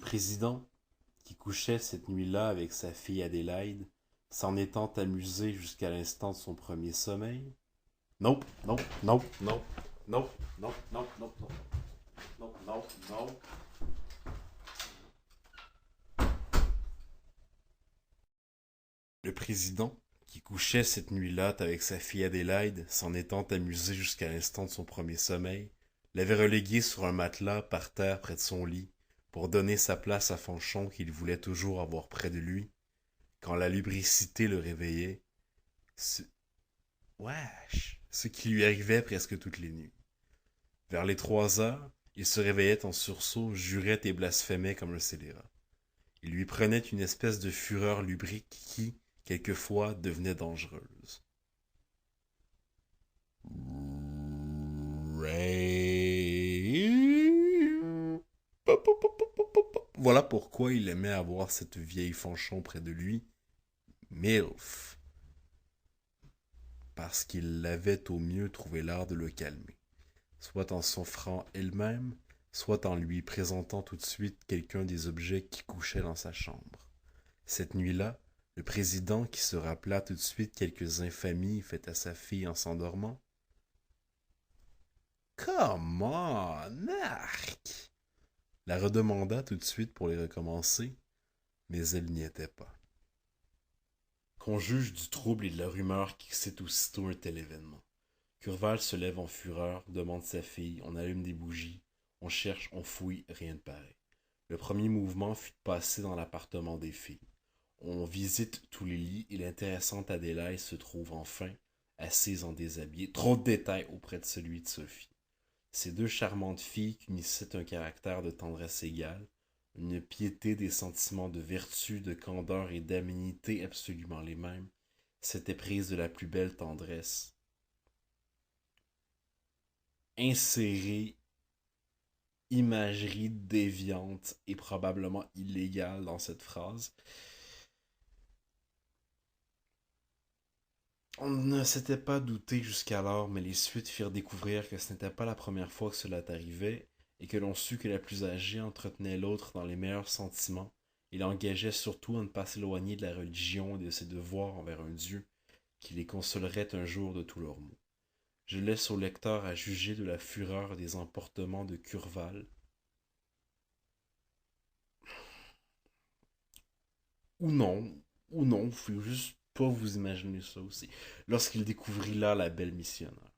président, qui couchait cette nuit-là avec sa fille Adélaïde, s'en étant amusé jusqu'à l'instant de son premier sommeil. Non, non, non, non, non, non, non, non, non, non, non, non. Le président, qui couchait cette nuit-là avec sa fille Adélaïde, s'en étant amusé jusqu'à l'instant de son premier sommeil, l'avait relégué sur un matelas par terre près de son lit, pour donner sa place à Fanchon qu'il voulait toujours avoir près de lui. Quand la lubricité le réveillait, ce... Wesh! Ce qui lui arrivait presque toutes les nuits. Vers les 3 heures, il se réveillait en sursaut, jurait et blasphémait comme un scélérat. Il lui prenait une espèce de fureur lubrique qui, quelquefois, devenait dangereuse. Voilà pourquoi il aimait avoir cette vieille Fanchon près de lui, MILF, parce qu'il avait au mieux trouvé l'art de le calmer, soit en s'offrant elle-même, soit en lui présentant tout de suite quelqu'un des objets qui couchaient dans sa chambre. Cette nuit-là, le président, qui se rappela tout de suite quelques infamies faites à sa fille en s'endormant, « Come on, arc !» la redemanda tout de suite pour les recommencer, mais elle n'y était pas. Qu'on juge du trouble et de la rumeur qui excite aussitôt un tel événement. Curval se lève en fureur, demande sa fille, on allume des bougies, on cherche, on fouille, rien ne paraît. Le premier mouvement fut de passer dans l'appartement des filles. On visite tous les lits et l'intéressante Adélaïde se trouve enfin, assise en déshabillé. Trop de détails auprès de celui de Sophie. Ces deux charmantes filles qui unissaient un caractère de tendresse égale, une piété, des sentiments de vertu, de candeur et d'aménité absolument les mêmes, s'étaient prises de la plus belle tendresse. Insérer imagerie déviante et probablement illégale dans cette phrase. On ne s'était pas douté jusqu'alors, mais les suites firent découvrir que ce n'était pas la première fois que cela arrivait, et que l'on sut que la plus âgée entretenait l'autre dans les meilleurs sentiments, et l'engageait surtout à ne pas s'éloigner de la religion et de ses devoirs envers un Dieu qui les consolerait un jour de tous leurs maux. Je laisse au lecteur à juger de la fureur des emportements de Curval, ou non, vous pouvez juste pas vous imaginer ça aussi, lorsqu'il découvrit là la belle missionnaire.